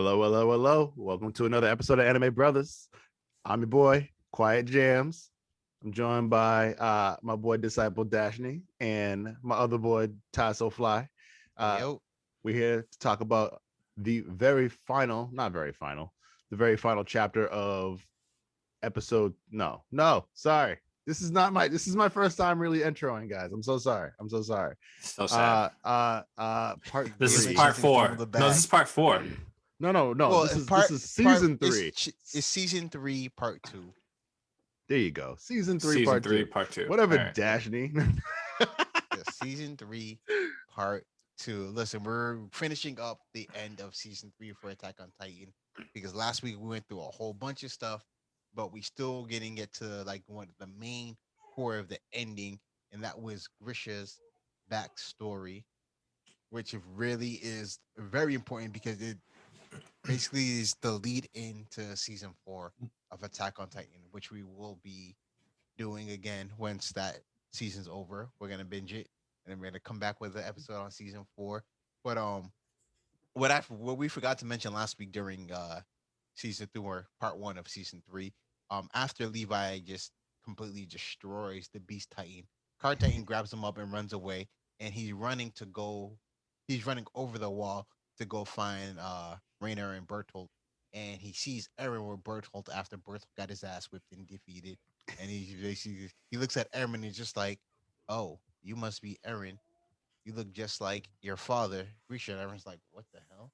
Hello, hello, hello. Welcome to another episode of Anime Brothers. I'm your boy, Quiet Jams. I'm joined by my boy Disciple Dashni and my other boy Ty So Fly. Yo, Uh, yo. we're here to talk about the very final, not very final, the very final chapter of episode. No, sorry. This is my first time really introing, guys. I'm so sorry. I'm so sorry. So sad. Part This is Giving three. part something from four. the No, this bag. is part four. No. Well, This is season three. it's season 3, part 2. There you go. Season three, Season part three, two. part two. Whatever, All right. Dashni. Yeah, season 3, part 2. Listen, we're finishing up the end of season 3 for Attack on Titan because last week we went through a whole bunch of stuff, but we still getting it to like one of the main core of the ending, and that was Grisha's backstory, which really is very important because it basically is the lead into season 4 of Attack on Titan, which we will be doing again once that season's over. We're gonna binge it, and then we're gonna come back with the episode on season 4. But what we forgot to mention last week during season 2 or part 1 of season 3, after Levi just completely destroys the Beast Titan, Card Titan grabs him up and runs away, and he's running over the wall to go find Rainer and Bertolt, and he sees Eren with Bertolt after Bertolt got his ass whipped and defeated, and he looks at Eren and he's just like, "Oh, you must be Eren. You look just like your father." Grisha. And Eren's like, "What the hell?"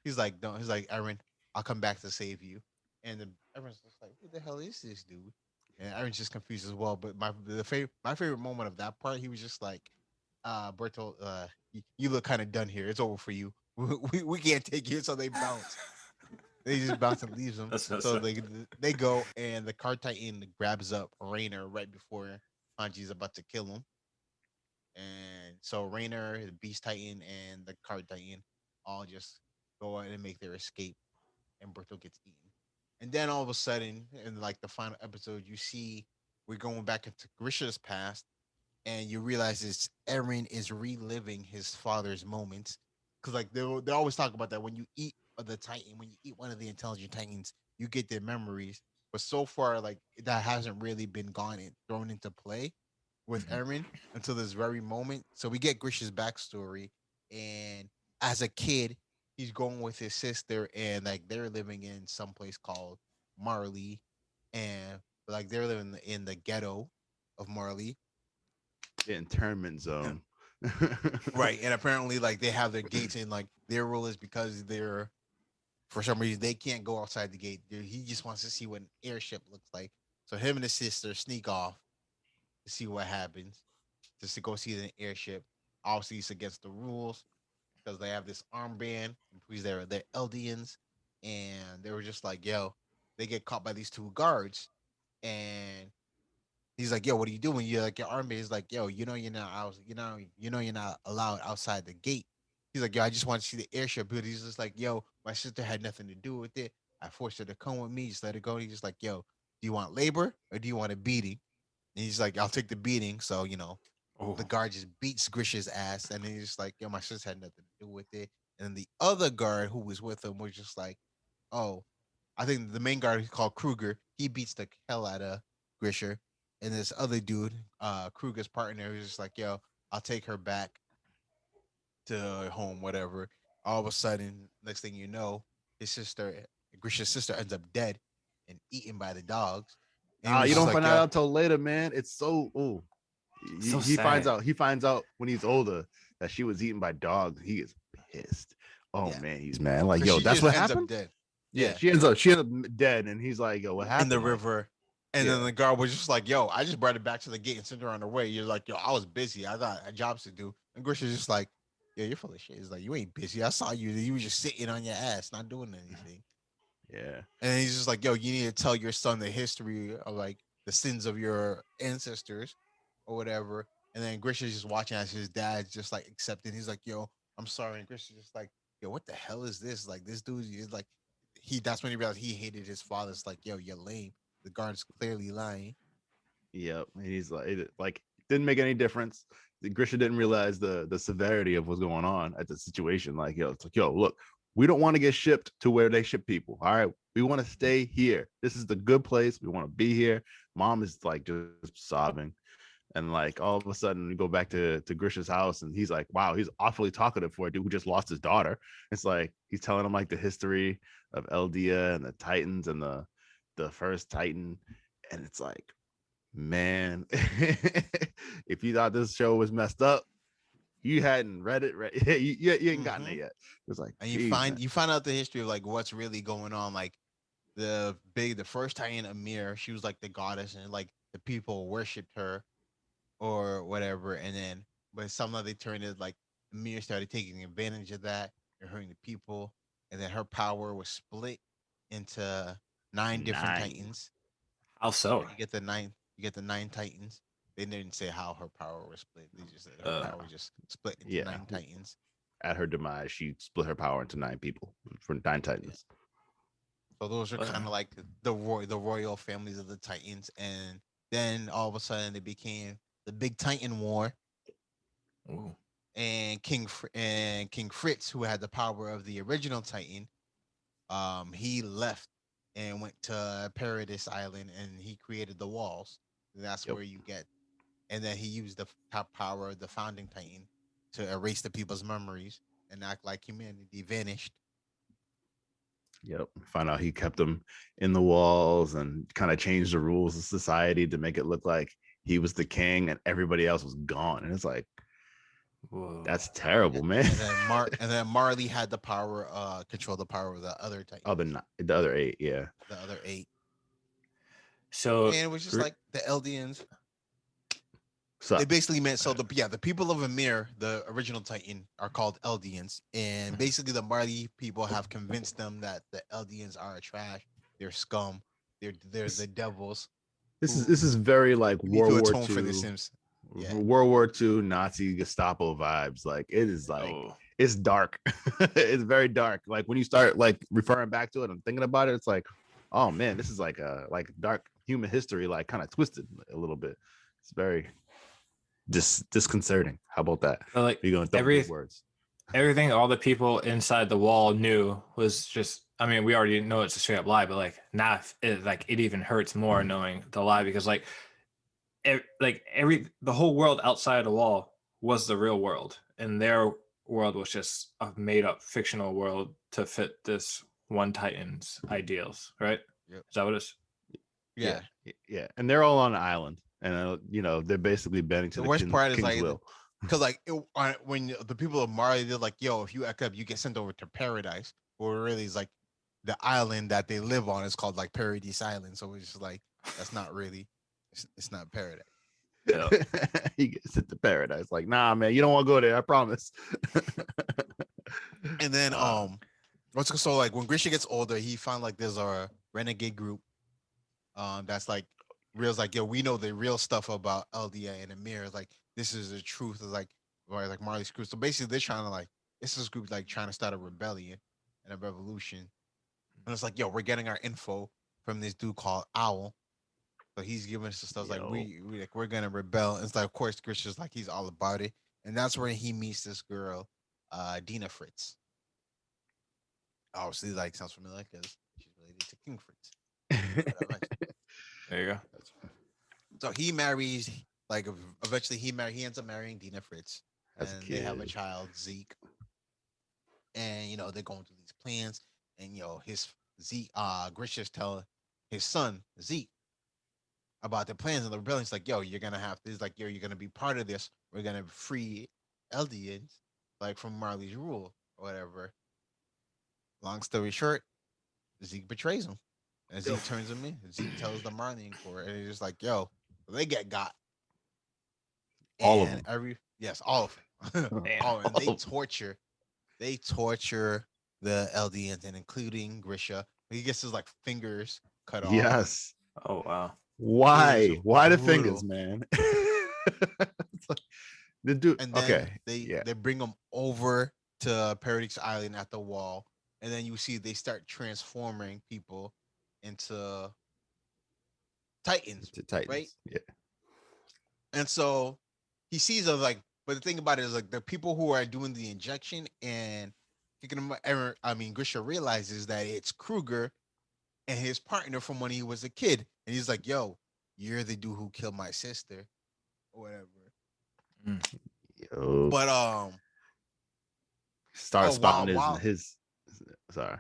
He's like, "No." He's like, "Eren, I'll come back to save you." And then Eren's just like, "Who the hell is this dude?" And Eren's just confused as well. But my favorite moment of that part, he was just like, Bertolt, you look kind of done here. It's over for you. We can't take you." So they bounce. They just bounce and leaves him. That's so So sad. they go, and the Card Titan grabs up Rainer right before Hanji's about to kill him. And so Rainer, the Beast Titan, and the Card Titan all just go out and make their escape, and Berto gets eaten. And then all of a sudden, in like the final episode, you see we're going back into Grisha's past, and you realize it's Eren is reliving his father's moments. Because like they always talk about that when you eat the Titan, when you eat one of the intelligent Titans, you get their memories. But so far, like that hasn't really been gone and thrown into play with Eren until this very moment. So we get Grisha's backstory, and as a kid, he's going with his sister, and like they're living in some place called Marley, and like they're living in the ghetto of Marley. The internment Yeah. zone. Right. And apparently like they have their gates, and like their rule is because they're for some reason they can't go outside the gate. He just wants to see what an airship looks like. So him and his sister sneak off to see what happens, just to go see the airship. Obviously, it's against the rules because they have this armband because they're Eldians, and they were just like, "Yo," they get caught by these two guards, and he's like, "Yo, what are you doing? You like your armband?" Is like, "Yo, you're not out, you're not allowed outside the gate." He's like, "Yo, I just want to see the airship." But he's just like, "Yo, my sister had nothing to do with it. I forced her to come with me. Just let her go." And he's just like, "Yo, do you want labor or do you want a beating?" And he's like, "I'll take the beating." So the Oh, guard just beats Grisha's ass, and then he's just like, "Yo, my sister had nothing to do with it." And then the other guard who was with him was just like, "Oh, I think the main guard is called Kruger. He beats the hell out of Grisha." And this other dude, Kruger's partner, who's just like, "Yo, I'll take her back to home, whatever." All of a sudden, next thing you know, his sister, Grisha's sister, ends up dead and eaten by the dogs. And he Ah, was you just don't like, find that "Yo, out until later, man. It's so so he finds sad. out when he's older that she was eaten by dogs. He is pissed. Oh yeah," man, he's mad. Like, because yo, she that's just what ends up happened? dead. Yeah, Yeah, she ends up dead, and he's like, yo, what in the happened? Like, river. And then yeah. the guard was just like, "Yo, I just brought it back to the gate and sent her on her way." You're like, "Yo, I was busy. I got jobs to do." And Grisha's just like, "Yo, you're full of shit." It's like, "You ain't busy. I saw you. You were just sitting on your ass, not doing anything." Yeah. And he's just like, "Yo, you need to tell your son the history of like the sins of your ancestors or whatever." And then Grisha's just watching as his dad's just like accepting. He's like, "Yo, I'm sorry." And Grisha's just like, "Yo, what the hell is this? Like, this dude is like, he." That's when he realized he hated his father. It's like, "Yo, you're lame. The guard's clearly lying." Yep. And he's like, like didn't make any difference. Grisha didn't realize the severity of what's going on at the situation. Like, yo, it's like, yo, look, we don't want to get shipped to where they ship people. All right, we want to stay here. This is the good place. We want to be here. Mom is like just sobbing. And like all of a sudden we go back to Grisha's house and he's like, wow, he's awfully talkative for a dude who just lost his daughter. It's like he's telling him like the history of Eldia and the Titans and the first Titan. And it's like, man, if you thought this show was messed up, you hadn't read it, right? You ain't gotten it yet. It's like, and geez, you find out the history of like what's really going on. Like the first Titan Amir, she was like the goddess, and like the people worshipped her or whatever. And then, but somehow they turned it like Amir started taking advantage of that and hurting the people, and then her power was split into 9 different nine. Titans. How so? You get the nine. You get the 9 Titans. They didn't say how her power was split. They just said her power just split into Yeah. 9 Titans. At her demise, she split her power into 9 people for 9 Titans. So those are kind of like the royal families of the Titans, and then all of a sudden they became the Big Titan War. Ooh. And King Fritz, who had the power of the original Titan, he left and went to Paradise Island, and he created the walls. And that's Yep. where you get, and then he used the top power of the founding Titan to erase the people's memories and act like humanity vanished. Yep. Find out he kept them in the walls and kind of changed the rules of society to make it look like he was the king and everybody else was gone. And it's like, Whoa. that's terrible, man. And then Marley had the power, control the power of the other Titan. The other 8, yeah. The other 8. So And it was just like the Eldians. So They basically meant the people of Amir, the original Titan, are called Eldians, and basically the Marley people have convinced them that the Eldians are trash, they're scum, they're the devils. this is very like We need to World War atone for the II, Sims. Yeah. World War II Nazi Gestapo vibes. Like it is like it's dark. It's very dark. Like when you start like referring back to it and thinking about it, it's like, oh man, this is like a dark human history, like kind of twisted a little bit. It's very disconcerting. How about that? So, like You're going to throw words. Everything all the people inside the wall knew was just, I mean, we already know it's a straight up lie, but like now it even hurts more knowing the lie, because like the whole world outside the wall was the real world, and their world was just a made up fictional world to fit this one Titan's ideals, right? Yep. Is that what it is? Yeah. And they're all on an island, and they're basically bending to the worst part is king's like will. because like when the people of Marley, they're like, yo, if you act up, you get sent over to paradise. Or really is like the island that they live on is called like Paradise Island. So it's just like that's not really it's not paradise. Yeah. He gets into paradise. Like, nah, man, you don't want to go there. I promise. And then so like when Grisha gets older, he found like there's a renegade group that's like real's like, yo, we know the real stuff about LDA and Amir. Like this is the truth. Is like Marley's crew. So basically they're trying to like this group like trying to start a rebellion and a revolution. And it's like, yo, we're getting our info from this dude called Owl. So he's giving us the stuff like we're gonna rebel. And it's like, of course, Grisha's like he's all about it. And that's where he meets this girl, Dina Fritz. Obviously, like sounds familiar because she's related to King Fritz. There you go. So he marries, like eventually he ends up marrying Dina Fritz, and they have a child, Zeke. And they're going through these plans, and his Zeke, Grisha's telling his son Zeke about the plans and the rebellion. It's like, yo, you're gonna have this, like, you're gonna be part of this. We're gonna free Eldians, like from Marley's rule or whatever. Long story short, Zeke betrays him. And Zeke turns him in. Zeke tells the Marleyan Corps, and it's just like, yo, they get got. All of them. Yes, all of them. And they torture the Eldians, and including Grisha. He gets his like fingers cut off. Yes. Oh wow. Why? Why the fingers, man? It's like, the dude. And then okay. They bring him over to Paradise Island at the wall, and then you see they start transforming people into Titans, right? Yeah. And so he sees us like, but the thing about it is like the people who are doing the injection and Grisha realizes that it's Kruger and his partner from when he was a kid, and he's like, "Yo, you're the dude who killed my sister, or whatever." Mm. Yo, But start oh, spouting while his. Sorry.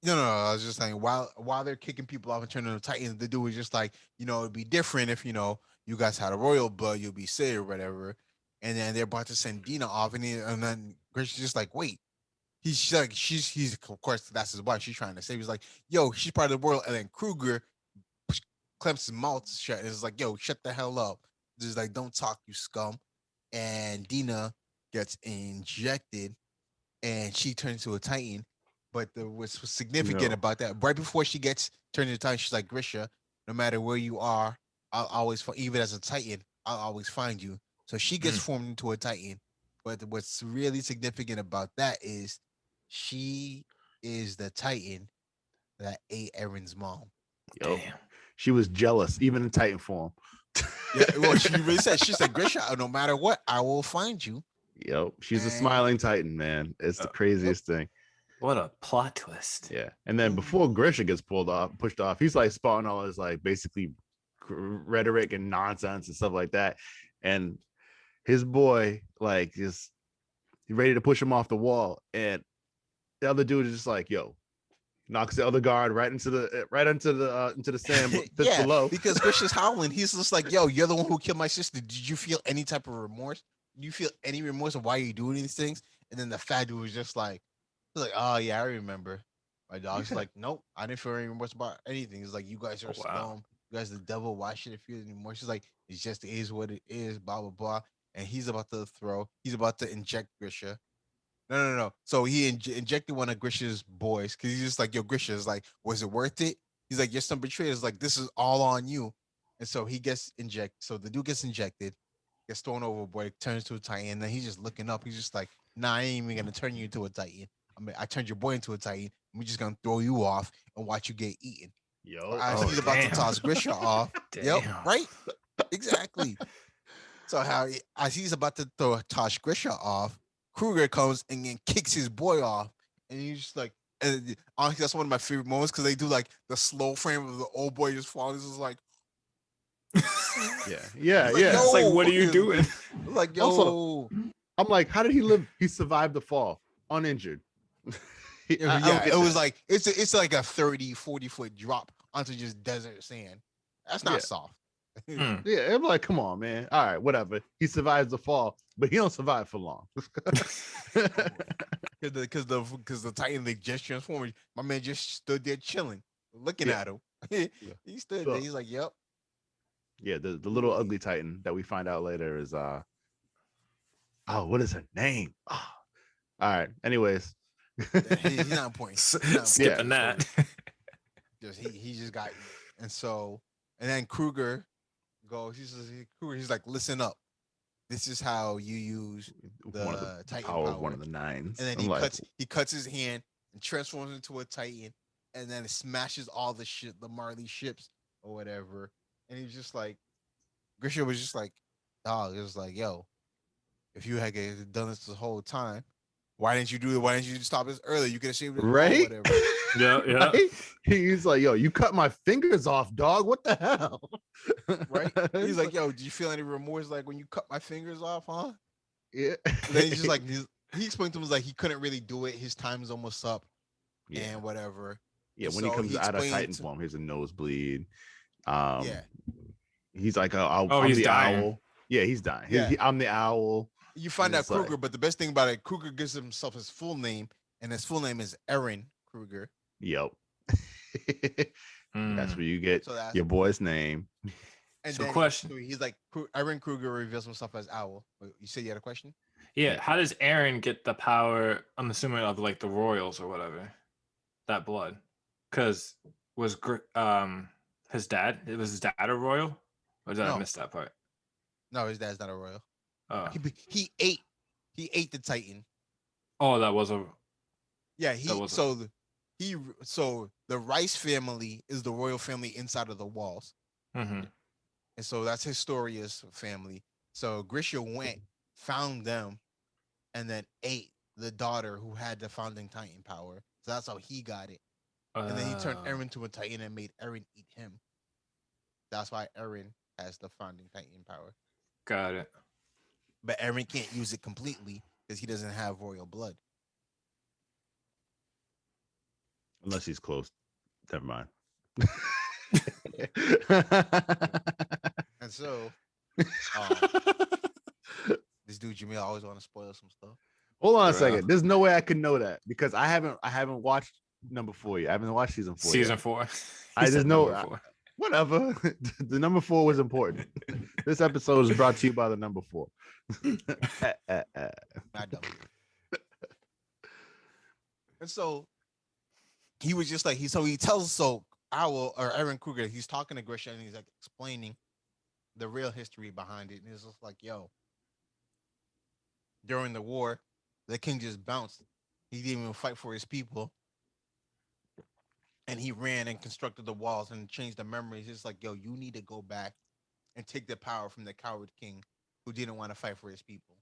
no, I was just saying while they're kicking people off and turning them Titans, the dude was just like, it'd be different if you guys had a royal blood, you'll be saved or whatever. And then they're about to send Dina off, and then Grisha's just like, wait. He's like, he's of course that's his wife. She's trying to save. He's like, yo, she's part of the world. And then Kruger clamps his mouth shut and is like, yo, shut the hell up. Just like, don't talk, you scum. And Dina gets injected and she turns into a Titan. But what's significant No. about that, right before she gets turned into a Titan, she's like, Grisha, no matter where you are, I'll always find, even as a Titan, I'll always find you. So she gets formed into a Titan. But what's really significant about that is she is the Titan that ate Aaron's mom. Yo, Damn. she was jealous, even in Titan form. Yeah, well, she really said, she said, Grisha, no matter what, I will find you. Yo, she's a And- smiling Titan, man. It's the craziest thing. What a plot twist. Yeah, and then before Grisha gets pushed off, he's like spouting all his like basically rhetoric and nonsense and stuff like that, and his boy like is ready to push him off the wall, and the other dude is just like, yo, knocks the other guard right into the sand pits yeah, below. because Grisha's howling. He's just like, yo, you're the one who killed my sister. Did you feel any type of remorse? Do you feel any remorse of why you're doing these things? And then the fat dude was just like, oh yeah, I remember. My dog's like, nope, I didn't feel any remorse about anything. He's like, you guys are scum. You guys are the devil. Why should I feel anymore? She's like, it just is what it is, blah, blah, blah. And he's about to inject Grisha. No. So he injected one of Grisha's boys because he's just like, yo, Grisha is like, was it worth it? He's like, your son betrayed us. Like, this is all on you. And so he gets injected. So the dude gets injected, gets thrown overboard, turns to a Titan. And then he's just looking up. He's just like, nah, I ain't even going to turn you into a Titan. I turned your boy into a Titan. We're just going to throw you off and watch you get eaten. Yo, As he's about to toss Grisha off. Yep, right? Exactly. So as he's about to toss Grisha off, Kruger comes and then kicks his boy off, and he's just like, and honestly, that's one of my favorite moments because they do like the slow frame of the old boy just falling. This is like, yeah. It's like, what are you doing? Like, yo, Also, I'm like, how did he live? He survived the fall uninjured. it was like it's like a 30-40 foot drop onto just desert sand. That's not soft. Yeah, I'm like, come on, man. All right, whatever. He survives the fall, but he don't survive for long. Because the Titan they just transformed. My man just stood there chilling, looking at him. He stood there. He's like, "Yep." Yeah, the little ugly Titan that we find out later is what is her name? Oh. All right. Anyways, he's not important. Skipping that. Just he just got, and then Kruger goes. He's like, listen up. This is how you use the Titan power of one of the nines. And then he cuts his hand and transforms into a Titan, and then it smashes all the Marley ships or whatever. And he's just like, Grisha was just like, dog. It was like, yo, if you had done this the whole time, why didn't you do it? Why didn't you stop this earlier? You could have saved it, right? Or whatever. Yeah. Right? He's like, yo, you cut my fingers off, dog. What the hell? Right? He's like, yo, do you feel any remorse like when you cut my fingers off, huh? Yeah. And then he's just like, he explained to him like he couldn't really do it. His time's almost up, and whatever. Yeah, and when he comes out of Titan form, he's a nosebleed. He's like, I'm he's the dying. owl. Yeah, he's dying. Yeah. I'm the owl. You find out Kruger, but the best thing about it, Kruger gives himself his full name, and his full name is Aaron Kruger. Yep. That's where you get your boy's name. And so then question. He's like, Aaron Kruger reveals himself as Owl. You said you had a question? Yeah. How does Aaron get the power? I'm assuming of like the royals or whatever, that blood, because was his dad? It was his dad a royal, or did I miss that part? No, his dad's not a royal. Oh. He ate the Titan. Oh, that was a. Yeah, the Rice family is the royal family inside of the walls. Mm-hmm. And so that's Historia's family. So Grisha went, found them, and then ate the daughter who had the founding Titan power. So that's how he got it. And then he turned Eren into a Titan and made Eren eat him. That's why Eren has the founding Titan power. Got it. But Eren can't use it completely because he doesn't have royal blood. Unless he's close. Never mind. And so, um, this dude Jamil always want to spoil some stuff. Hold on a Bruh. second. There's no way I could know that because I haven't watched number 4 yet. I haven't watched season 4 Season yet. 4. I He just said know number 4. whatever. The number 4 was important. This episode is brought to you by the number 4. Not dumb. And so he was just like he tells Owl or Eren Kruger, he's talking to Grisha and he's like explaining the real history behind it. And it's just like, yo, during the war, the king just bounced. He didn't even fight for his people. And he ran and constructed the walls and changed the memories. It's like, yo, you need to go back and take the power from the coward king who didn't want to fight for his people.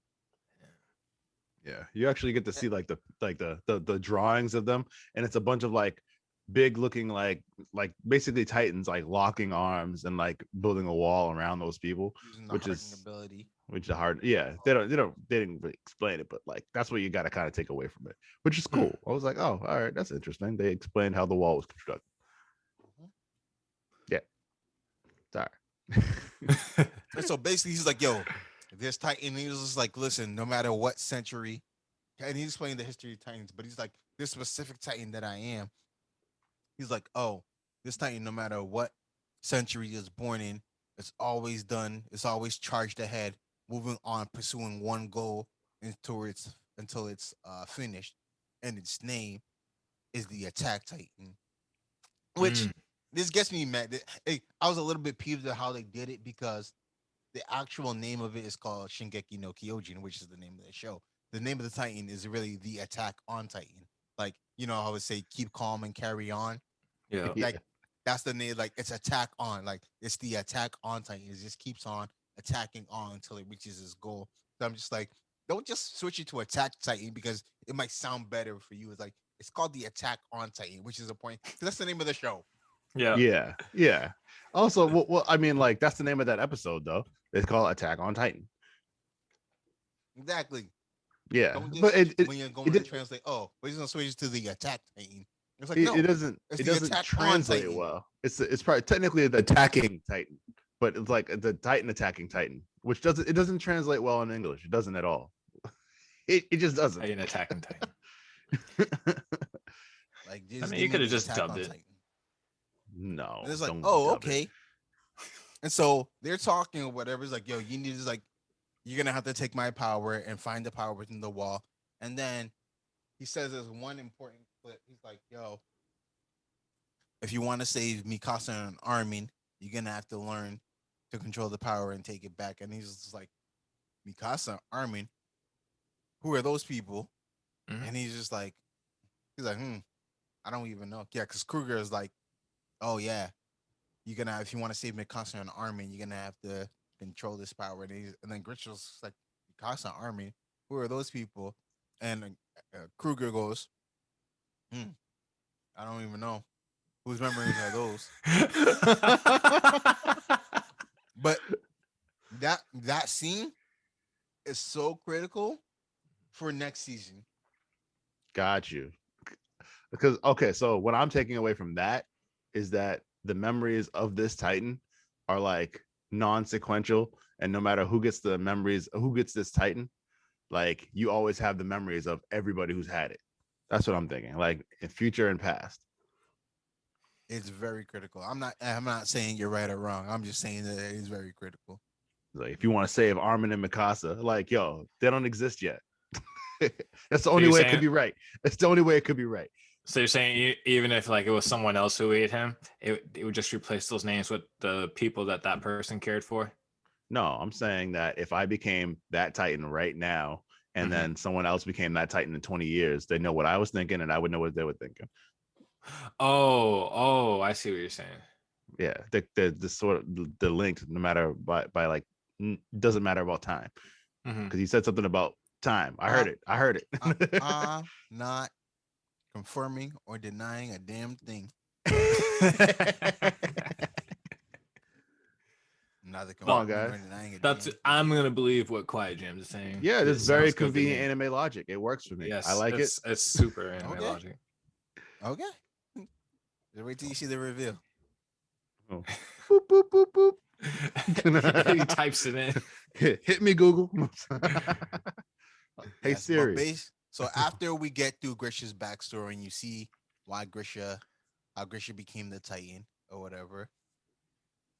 Yeah, you actually get to see like the drawings of them, and it's a bunch of like big looking like basically Titans like locking arms and like building a wall around those people, Using the which hardening is ability. which is hard. Yeah, they didn't really explain it, but like that's what you got to kind of take away from it, which is cool. I was like, oh, all right, that's interesting. They explained how the wall was constructed. Yeah, sorry. And so basically, he's like, yo, this Titan, he was just like, listen, no matter what century, and he explained the history of Titans, but he's like, this specific Titan that I am, he's like, oh, this Titan, no matter what century is born in, it's always charged ahead, moving on, pursuing one goal until it's finished. And its name is the Attack Titan. Which this gets me mad. Hey, I was a little bit peeved at how they did it because the actual name of it is called Shingeki no Kyojin, which is the name of the show. The name of the Titan is really the Attack on Titan. Like, you know how I would say keep calm and carry on. Yeah. Like that's the name, like it's attack on, like it's the Attack on Titan. It just keeps on attacking on until it reaches its goal. So I'm just like, don't just switch it to Attack Titan because it might sound better for you. It's like it's called the Attack on Titan, which is a point. That's the name of the show. Yeah. Yeah. Also, well, I mean, like that's the name of that episode, though. It's called Attack on Titan. Exactly. Yeah, Don't just, but when you're going to translate, oh, we're just gonna switch it to the Attack Titan. It's like it doesn't translate well. It's probably technically the attacking Titan, but it's like the Titan attacking Titan, which doesn't translate well in English. It doesn't at all. It just doesn't. Titan attacking Titan. Like, I mean, you could have just dubbed it. Titan. No. And it's like, oh, okay. And so they're talking or whatever. It's like, yo, you need to you're gonna have to take my power and find the power within the wall. And then he says there's one important clip. He's like, yo, if you want to save Mikasa and Armin, you're gonna have to learn to control the power and take it back. And he's just like, Mikasa, Armin, who are those people? Mm-hmm. And he's like, I don't even know. Yeah, because Kruger is like, oh yeah, you're gonna, if you want to save Mikasa and Armin, you're gonna have to control this power. And then Gritchel's like, Mikasa, Armin, who are those people? And Kruger goes, I don't even know. Whose memories are those? But that scene is so critical for next season. Got you. Because okay, so what I'm taking away from that is that the memories of this Titan are like non-sequential, and no matter who gets the memories, who gets this Titan, like you always have the memories of everybody who's had it. That's what I'm thinking, like in future and past. It's very critical. I'm not saying you're right or wrong. I'm just saying that it is very critical. Like if you want to save Armin and Mikasa, like yo, they don't exist yet. That's the only way it could be right. That's the only way it could be right. So you're saying even if like it was someone else who ate him, it would just replace those names with the people that person cared for? No, I'm saying that if I became that Titan right now, and then someone else became that Titan in 20 years, they know what I was thinking, and I would know what they were thinking. Oh, I see what you're saying. Yeah, the sort of the link, no matter by like doesn't matter about time, because he said something about time. I heard it. I heard it. I'm not confirming or denying a damn thing. Neither Come on, confirming guys. or denying a That's damn thing. I'm gonna believe what Quiet Jams is saying. Yeah, It this is very sounds good to me. convenient anime logic. It works for me. Yes, I like it. It's super anime Okay. logic. Okay. Just wait till you see the reveal. Oh. Boop, boop, boop, boop. He types it in. Hit me, Google. Hey Yes, Siri. So after we get through Grisha's backstory and you see how Grisha became the Titan or whatever,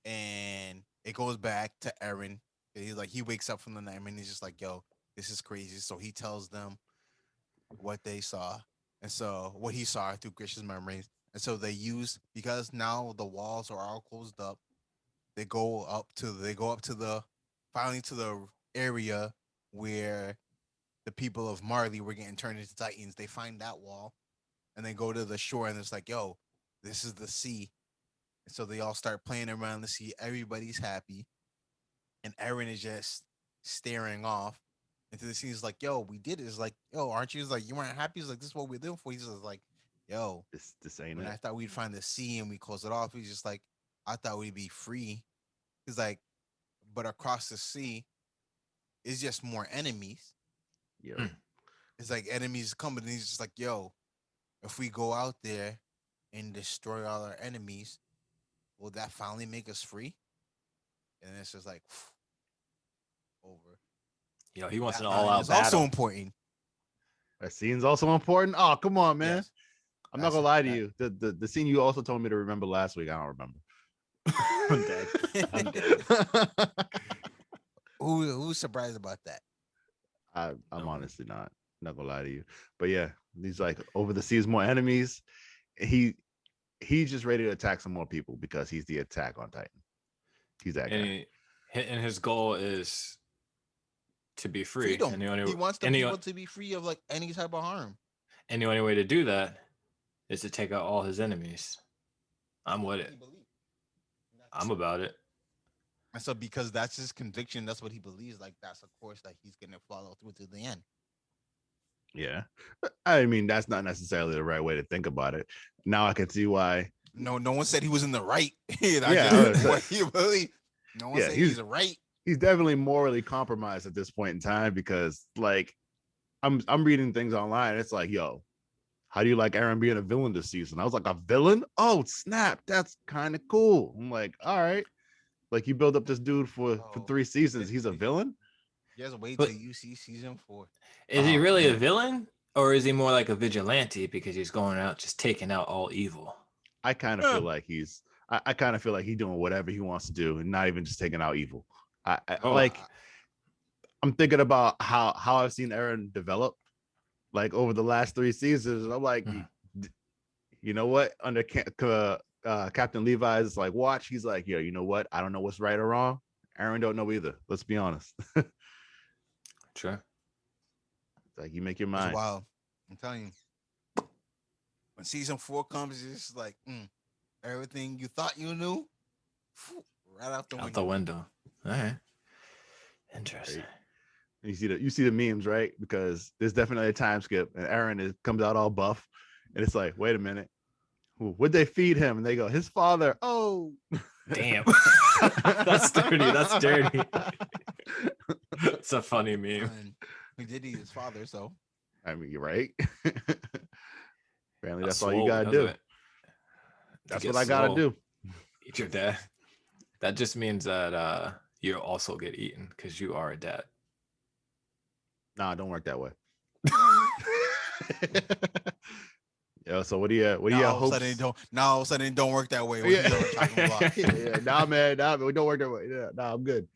and it goes back to Eren. He wakes up from the nightmare and he's just like, "Yo, this is crazy." So he tells them what they saw, and so what he saw through Grisha's memories, and so because now the walls are all closed up. They go up to the area where the people of Marley were getting turned into Titans. They find that wall, and they go to the shore, and it's like, "Yo, this is the sea." And so they all start playing around the sea. Everybody's happy, and Eren is just staring off into the sea. He's like, "Yo, we did it." It's like, "Yo, aren't you?" He's like, "You weren't happy." He's like, "This is what we're doing for." He's just like, "Yo, This ain't when it. I thought we'd find the sea and we close it off, he's just like, I thought we'd be free." He's like, "But across the sea is just more enemies." Yo. It's like enemies coming, and he's just like, "Yo, if we go out there and destroy all our enemies, will that finally make us free?" And it's just like over. Yo, he wants That an line all-out is also battle. important. That scene's also important. Oh, come on, man. Yes. I'm not gonna lie to you. The scene you also told me to remember last week, I don't remember. I'm dead. I'm dead. Who's surprised about that? I'm No. honestly not gonna lie to you. But yeah, he's like, over the seas, more enemies. He's just ready to attack some more people because he's the Attack on Titan. He's that guy. And his goal is to be free. Freedom. And He wants the people to be free of like any type of harm. And the only way to do that is to take out all his enemies. I'm with it. I'm about it. And so because that's his conviction, that's what he believes, like that's a course that he's gonna follow through to the end. Yeah. I mean, that's not necessarily the right way to think about it. Now I can see why. No one said he was in the right. What he believed. No one said he's right. He's definitely morally compromised at this point in time because, like, I'm reading things online. It's like, yo, how do you like Eren being a villain this season? I was like, a villain? Oh, snap. That's kind of cool. I'm like, all right. Like, you build up this dude for 3 seasons. He's a villain? Just wait till you see season 4. Is he really a villain? Or is he more like a vigilante because he's going out just taking out all evil? I kind of feel like I kind of feel like he's doing whatever he wants to do and not even just taking out evil. I'm thinking about how I've seen Eren develop like over the last 3 seasons. And I'm like, you know what? Under Captain Levi's like watch, he's like, yo, you know what? I don't know what's right or wrong. Eren don't know either. Let's be honest. Sure. It's like you make your mind. Wow. I'm telling you. When season 4 comes, it's just like everything you thought you knew, right out the window. All right. Interesting. Right. You see the memes, right? Because there's definitely a time skip, and Eren comes out all buff, and it's like, wait a minute, would they feed him? And they go, his father. Oh, damn, that's dirty. That's dirty. It's a funny meme. He did eat his father, so I mean, you're right. Apparently, that's all swole, you gotta do. That's what I gotta do. Eat your dad. That just means that you also get eaten because you are a dad. Nah, don't work that way. Yo, so what do you hope? Now all of a sudden it don't work that way. Yeah. Nah, man, we don't work that way. Yeah, nah, I'm good.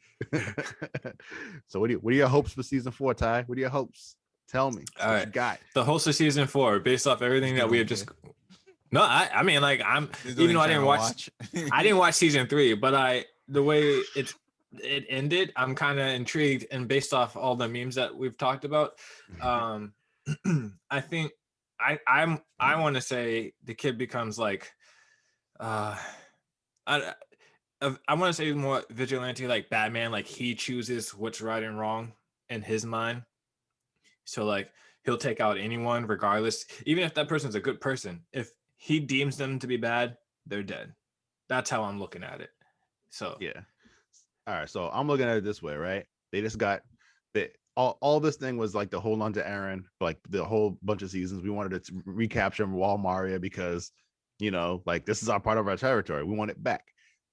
So what are your hopes for season 4, Ty? What are your hopes? Tell me. All right, you got the hopes of season 4 based off everything that we have just. No, I mean, like, even though I didn't watch I didn't watch season 3, but the way it ended, I'm kind of intrigued, and based off all the memes that we've talked about, I think I want to say the kid becomes like I want to say more vigilante, like Batman, like he chooses what's right and wrong in his mind. So like he'll take out anyone regardless, even if that person's a good person. If he deems them to be bad, they're dead. That's how I'm looking at it. So Yeah. All right. So I'm looking at it this way, right? They just got all this thing was like to hold on to Aaron, like the whole bunch of seasons. We wanted to recapture him, Wall Maria, because like this is our part of our territory. We want it back.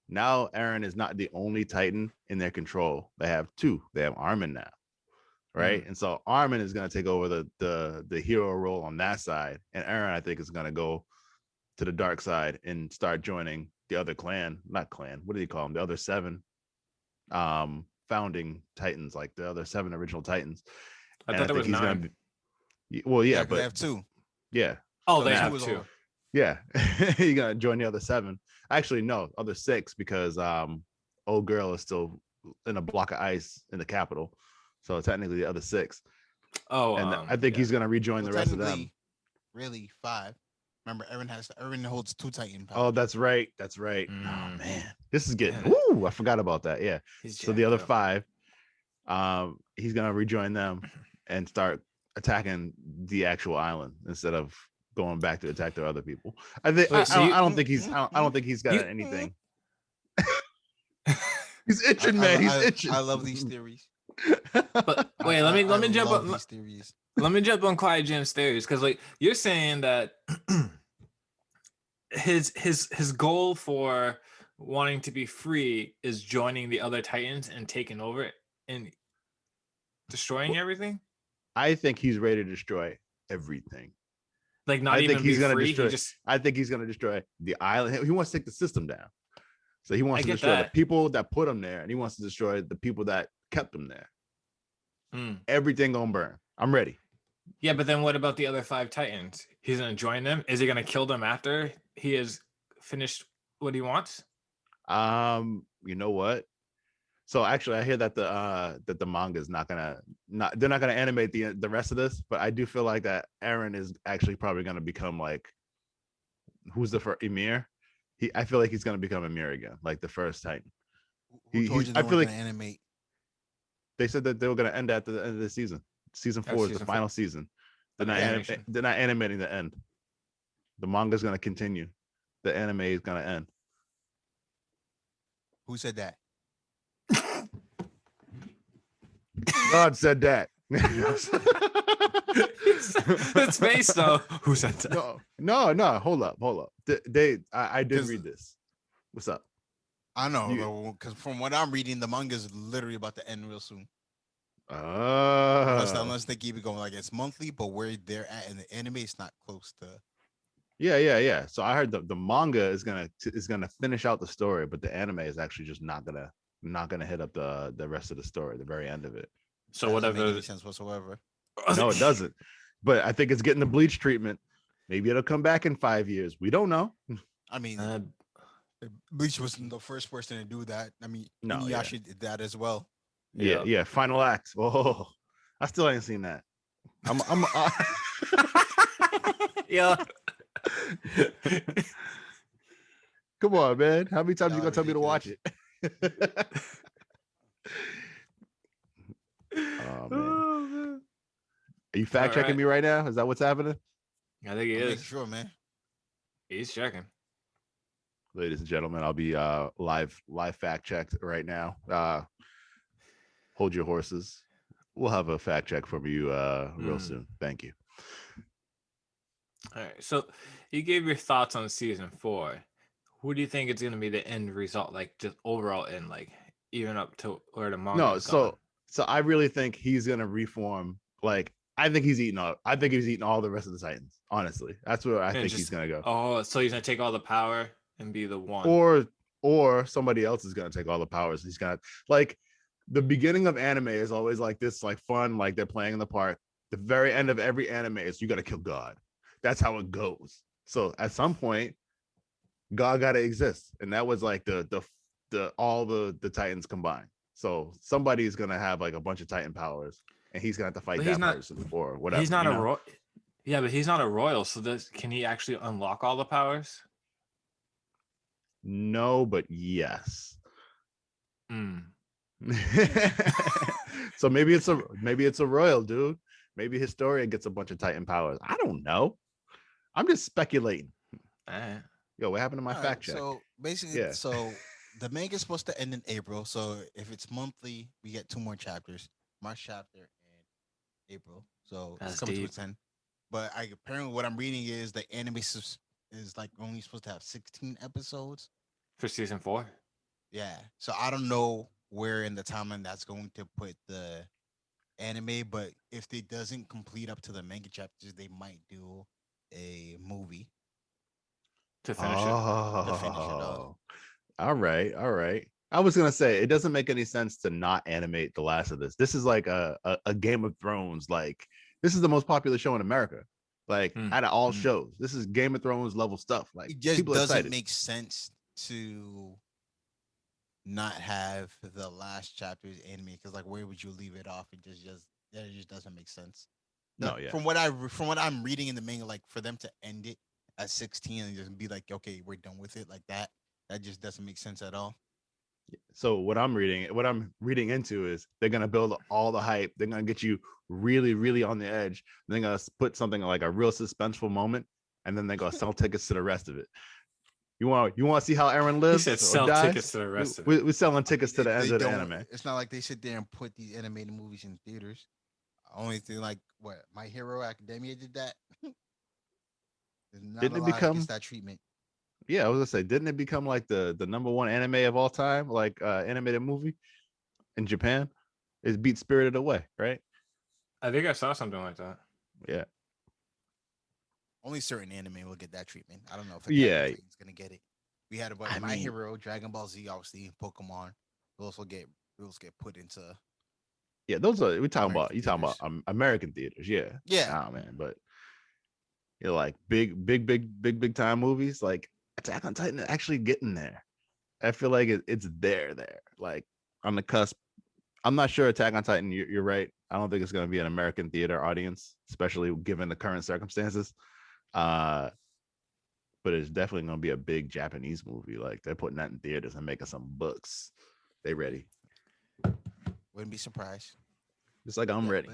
Now Aaron is not the only Titan in their control. They have two. They have Armin now, right? And so Armin is going to take over the hero role on that side, and Aaron, I think, is going to go to the dark side and start joining the other clan, not clan. What do you call them? The other seven founding Titans, like the other seven original Titans. I thought there was 9. Gonna be, well, yeah, but they have 2. Yeah. Oh, So they now have who's 2. over? Yeah. You're gonna join the other 7. Actually, no, other 6, because old girl is still in a block of ice in the capital. So technically the other 6. Oh, and I think he's gonna rejoin the rest of them. Really 5. Remember, Aaron holds 2 Titan powers. Oh, that's right. That's right. Oh man, this is getting. Yeah. Ooh, I forgot about that. Yeah. So the other 5, he's gonna rejoin them and start attacking the actual island instead of going back to attack the other people. I think. Wait, I don't think he's. I don't think he's got anything. He's itching, man. He's itching. I love these theories. But wait, let me jump on on these theories. Let me jump on Quiet Jim's theories, because like you're saying that his goal for wanting to be free is joining the other Titans and taking over it and destroying everything. I think he's ready to destroy everything. Like not I even think he's be gonna free. destroy. I think he's gonna destroy the island. He wants to take the system down. So he wants to destroy that. the people that put him there, and he wants to destroy the people that kept him there. Everything gonna burn. I'm ready. Yeah, but then what about the other 5 Titans? He's gonna join them. Is he gonna kill them after he has finished what he wants? You know what? So actually, I hear that the manga is they're not gonna animate the rest of this, but I do feel like that Aaron is actually probably gonna become like, who's the first Emir? I feel like he's gonna become Emir again, like the first Titan. I feel like animate. They said that they were gonna end at the end of the season. Season 4 is the final season. They're not animating the end. The manga's gonna continue. The anime is gonna end. Who said that? God said that. It's based though. Who said that? No. Hold up. I did read this. What's up? I know, because from what I'm reading, the manga is literally about to end real soon. Unless they keep it going, like it's monthly, but where they're at in the anime, it's not close to. Yeah. So I heard the manga is gonna finish out the story, but the anime is actually just not gonna hit up the rest of the story, the very end of it. So whatever. Make any sense whatsoever. No, it doesn't. But I think it's getting the Bleach treatment. Maybe it'll come back in 5 years. We don't know. I mean, Bleach wasn't the first person to do that. I mean, Inuyasha did that as well. Yeah. Final act. Oh, I still ain't seen that. Yeah. Come on, man. How many times you gonna tell me to watch it? Oh man. Are you fact checking me right now? Is that what's happening? I think he is. Sure, man. He's checking. Ladies and gentlemen, I'll be live fact checked right now. Hold your horses. We'll have a fact check from you real soon. Thank you. All right. So you gave your thoughts on season 4. Who do you think is going to be the end result? Like just overall end, like even up to where the manga is going? So I really think he's going to reform. Like I think he's eating all the rest of the Titans. Honestly, that's where I think he's going to go. Oh, so he's going to take all the power and be the one. Or somebody else is going to take all the powers. He's going to, like, the beginning of anime is always like this, like fun, like they're playing in the park. The very end of every anime is you got to kill God. That's how it goes. So at some point, God got to exist, and that was like all the Titans combined. So somebody is gonna have like a bunch of Titan powers, and he's gonna have to fight that person or whatever. He's not a royal. Yeah, but he's not a royal. So can he actually unlock all the powers? No, but yes. So maybe it's a royal, dude. Maybe Historia gets a bunch of Titan powers. I don't know. I'm just speculating. Alright. Yo, what happened to my All right, fact check? so basically, Yeah. the manga is supposed to end in April. So if it's monthly, we get 2 more chapters, March chapter and April. So it's That's coming to deep. its end. But apparently what I'm reading is the anime is like only supposed to have 16 episodes. For season 4. Yeah. So I don't know where in the timeline that's going to put the anime, but if it doesn't complete up to the manga chapters, they might do a movie To finish it. to finish it off. Oh, all right, all right. I was gonna say it doesn't make any sense to not animate the last of this. This is like a Game of Thrones. Like this is the most popular show in America. Like Mm. out of all shows, this is Game of Thrones level stuff. Like It just people are doesn't excited. make sense to not have the last chapter's anime because like where would you leave it off? It just doesn't make sense. No, yeah. From what I'm reading in the manga, like for them to end it at 16 and just be like, okay, we're done with it like that just doesn't make sense at all. So what I'm reading into is they're gonna build all the hype. They're gonna get you really, really on the edge. They're gonna put something like a real suspenseful moment, and then they're gonna sell tickets to the rest of it. You want to see how Aaron He lives said or sell dies? tickets to the rest of it. We're selling tickets to the end They of the don't. anime. It's not like they sit there and put these animated movies in theaters. Only thing like what My Hero Academia did that. There's not Didn't a it lot become? gets that treatment. Yeah, I was gonna say, didn't it become like the number one anime of all time, like animated movie in Japan? It beat Spirited Away, right? I think I saw something like that. Yeah, Only certain anime will get that treatment. I don't know if Attack on yeah. Titan's gonna get it. We had about I My mean, Hero, Dragon Ball Z, obviously, Pokemon. Those get put into yeah. Those are we talking about. American You talking about theaters. American theaters? Yeah. Yeah. Nah, man. But you know, like big time movies, like Attack on Titan, is actually getting there. I feel like it's there, like on the cusp. I'm not sure Attack on Titan. You're right. I don't think it's going to be an American theater audience, especially given the current circumstances. Uh, but it's definitely going to be a big Japanese movie. Like they're putting that in theaters and making some books. They ready. Wouldn't be surprised. Just like I'm ready.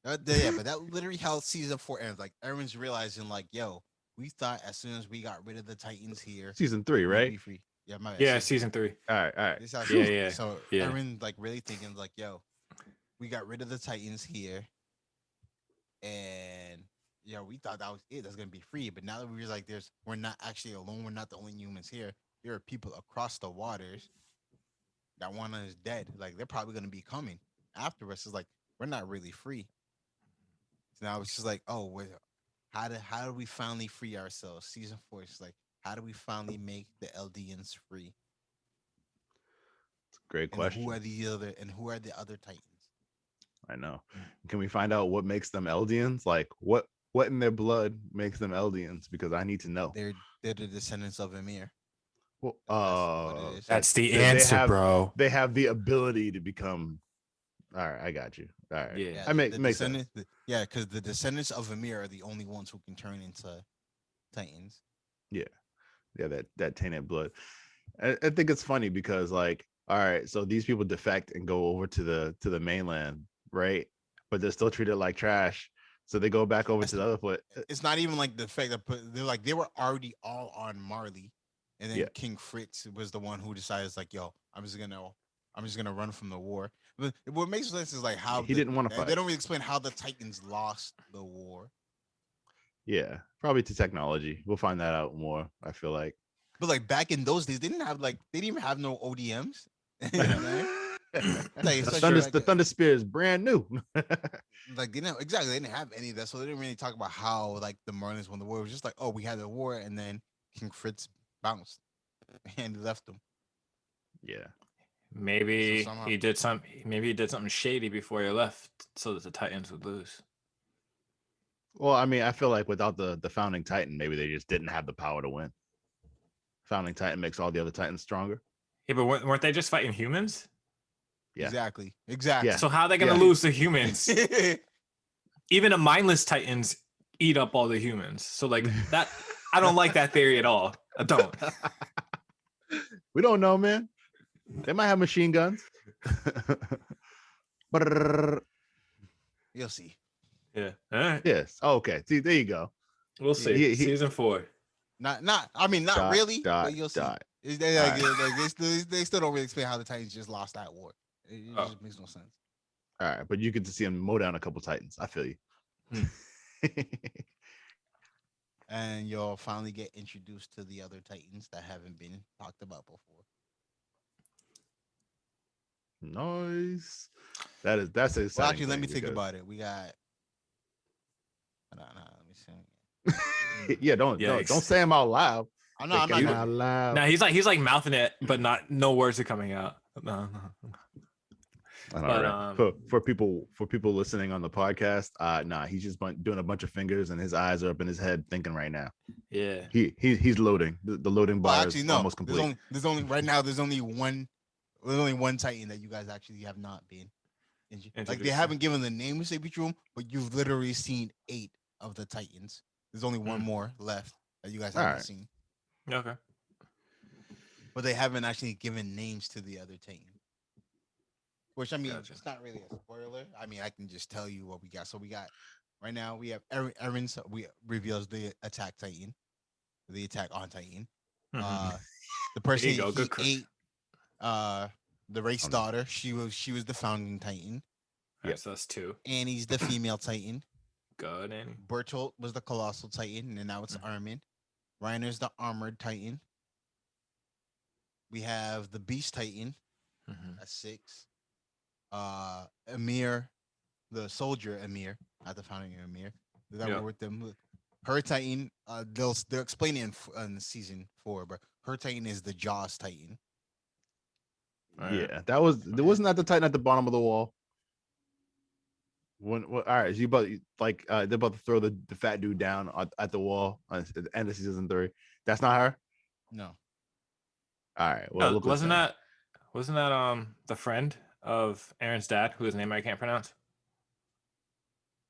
But that literally how season 4 ends. Like everyone's realizing, like, yo, we thought as soon as we got rid of the Titans here, Season 3, we'd right? be free. Yeah, my bad, Yeah, season 3. All right. This how Yeah. So Yeah. everyone like really thinking like, yo, we got rid of the Titans here, and we thought that was it. That's gonna be free. But now that we realize like we're not actually alone. We're not the only humans here. There are people across the waters that want us dead. Like they're probably gonna be coming after us. It's like we're not really free. So now it's just like, oh, how do we finally free ourselves? Season 4 is like, how do we finally make the Eldians free? It's a great question. Who are the other Titans? I know. Can we find out what makes them Eldians? Like what in their blood makes them Eldians? Because I need to know. They're the descendants of Emir. Well, that's the they answer, have, bro. They have the ability to become. All right, I got you. All right, Yeah. I make sense. Because the descendants of Emir are the only ones who can turn into Titans. Yeah, that tainted blood. I think it's funny because like, all right, so these people defect and go over to the mainland, right? But they're still treated like trash, so they go back over to the other foot. It's not even like the fact that they're like they were already all on Marley, and then King Fritz was the one who decides like, yo, I'm just gonna run from the war. But what makes sense is like how he didn't want to fight. They don't really explain how the Titans lost the war. Yeah, probably to technology. We'll find that out more. I feel like. But like back in those days, they didn't even have no ODMs. The Thunder Spear is brand new. Like they didn't have any of that, so they didn't really talk about how like the Marlins won the war. It was just like, oh, we had the war, and then King Fritz bounced and left them. Yeah. Maybe he did something shady before he left, so that the Titans would lose. Well, I mean, I feel like without the founding Titan, maybe they just didn't have the power to win. Founding Titan makes all the other Titans stronger. Yeah, but weren't they just fighting humans? Yeah. Exactly. Yeah. So how are they gonna lose to humans? Even the mindless Titans eat up all the humans. So like that, I don't like that theory at all. I don't. We don't know, man. They might have machine guns. You'll see. Yeah. All right. Yes. Oh, okay. See, there you go. We'll see. He Season 4. Not. I mean, not dot, really, dot, but you'll see. dot. They, All like, right. they still don't really explain how the Titans just lost that war. It Oh. just makes no sense. All right, but you get to see him mow down a couple Titans. I feel you. And you'll finally get introduced to the other Titans that haven't been talked about before. Nice. That's an exciting. Well, actually, let me thing think because- about it. We got. No, let me see. Yeah, don't Yikes. say them out loud. I'm not Thinking gonna. out loud. No, he's like mouthing it, but no words are coming out. No. I know, But, right? For people listening on the podcast, nah, he's just doing a bunch of fingers and his eyes are up in his head thinking right now. Yeah. He's loading. The loading bar Well, actually, is no. almost complete. There's only right now. There's only one Titan that you guys actually have not been. Like they Introduced. haven't given the name of Sleepy Room, but you've literally seen 8 of the Titans. There's only one more left that you guys haven't Alright. seen, Okay. but they haven't actually given names to the other Titan. Which I mean, Gotcha. it's not really a spoiler. I mean, I can just tell you what we got. So we got right now we have Aaron's reveals the attack Titan, the attack on Titan. Mhm. The person There you go. he Good ate, the race daughter. She was the founding Titan. Alright, so that's 2. Annie's the female Titan. Good, Annie. Bertolt was the colossal Titan, and now it's Armin. Reiner's the armored Titan. We have the Beast Titan at 6. Amir, the soldier Amir, not the founding Amir. That Yeah. were with them. Her Titan, they'll explain it in season 4, but her Titan is the Jaws Titan. Yeah, wasn't that the Titan at the bottom of the wall? All right, you about they're about to throw the fat dude down at the wall at the end of season 3. That's not her. No, All right, well, No, look what's wasn't that. that the friend of Aaron's dad, whose name I can't pronounce?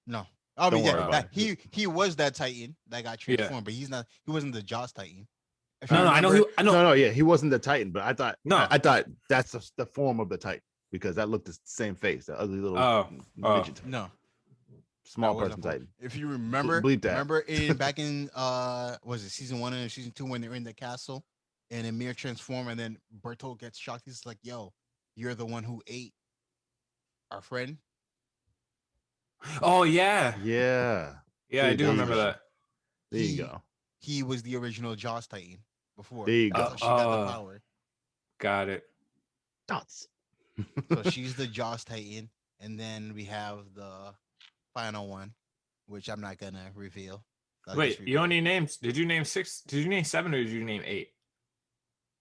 no. I Don't mean, worry yeah, about he was that Titan that got Yeah. transformed, but he's not. He wasn't the Jaws Titan. If No, you I know. remember- I know. No, yeah, he wasn't the Titan, but I thought No. I thought that's the form of the Titan because that looked the same face, the ugly little Oh. midget Titan. No, Small that person wasn't for- Titan. If you remember, Bleep that. remember back in was it season 1 and season 2 when they're in the castle and Amir transform and then Bertolt gets shocked. He's like, "Yo, you're the one who ate our friend." Oh yeah. Yeah, Yeah, I See, do there remember you go. that. there He- you go. He was the original Jaws Titan before. There you That's go. how she got the power. Got it. Dots. So she's the Jaws Titan, and then we have the final one, which I'm not gonna reveal. I'll just Wait, you only named? Did you name 6? Did you name 7 or did you name 8?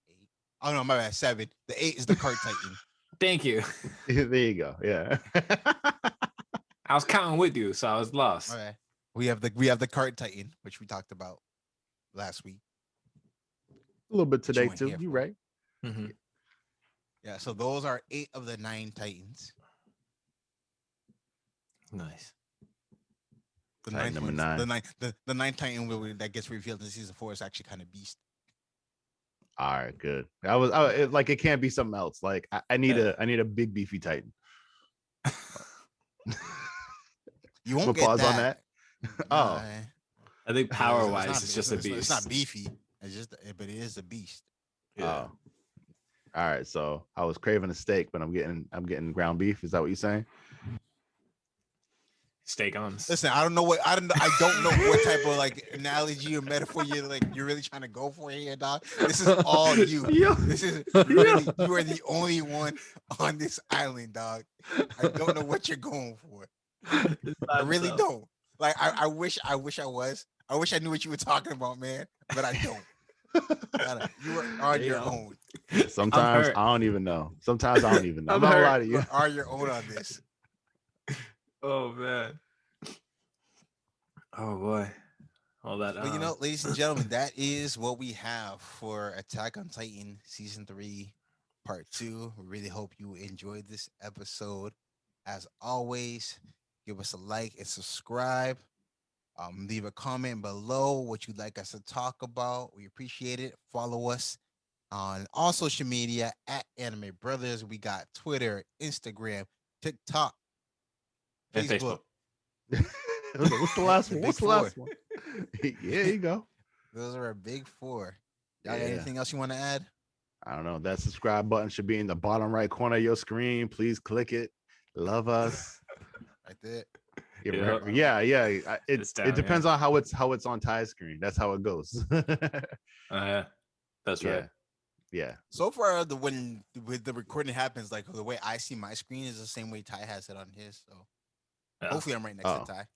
8. Oh no, my bad. 7. The 8 is the cart Titan. Thank you. There you go. Yeah. I was counting with you, so I was lost. Okay. We have the cart Titan, which we talked about last week. A little bit today weren't too. here You for. right? Mhm. Yeah, so those are 8 of the 9 Titans. Nice. The Titan ninth number one's- 9. The ninth Titan that gets revealed in season 4 is actually kind of beast. All right, good. It can't be something else. Like I need a big beefy Titan. You won't We'll get pause on that. that. Nah, Oh. I think it's power not- wise, it's just a beast. It's not beefy. It's just, but it is a beast. Yeah. Oh. All right, so I was craving a steak, but I'm getting ground beef. Is that what you're saying? Steak arms. Listen, I don't know what type of like analogy or metaphor you're really trying to go for here, dog. This is all you. Yo. This is really, you are the only one on this island, dog. I don't know what you're going for. I really don't. Like I wish I was. I wish I knew what you were talking about, man. But I don't. You are on your own. Sometimes hurt. I don't even know. Sometimes I don't even know. I'm I'm not hurt. lie to you. You are your own on this. Oh man. Oh boy. All that. But you know, ladies and gentlemen, that is what we have for Attack on Titan season 3, part 2. We really hope you enjoyed this episode. As always, give us a like and subscribe. Leave a comment below what you'd like us to talk about. We appreciate it. Follow us on all social media at Anime Brothers. We got Twitter, Instagram, TikTok, And Facebook. What's the last The one? big What's the four. last one? Yeah, here you go. Those are our big four. Y'all got Yeah. anything else you want to add? I don't know. That subscribe button should be in the bottom right corner of your screen. Please click it. Love us. Right there. Yeah. It's down, It depends on how it's on Ty's screen. That's how it goes. Yeah, that's right. Yeah. So far, when the recording happens, like the way I see my screen is the same way Ty has it on his. So Yeah. hopefully, I'm right next to Ty.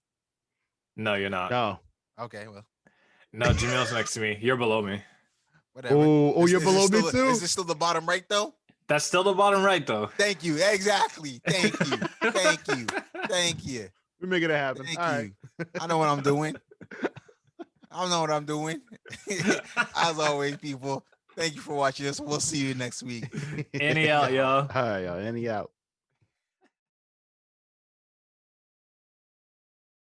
No, you're not. No. Okay, well, No, Jamil's next to me. You're below me. whatever. Oh, you're below me too. Is this still the bottom right though? That's still the bottom right, though. Thank you. Exactly. Thank you. Thank you. Thank you. We're making it happen. Thank All you. right. I know what I'm doing. I know what I'm doing. As always, people, thank you for watching us. We'll see you next week. Any out, y'all. All right, y'all. Any out.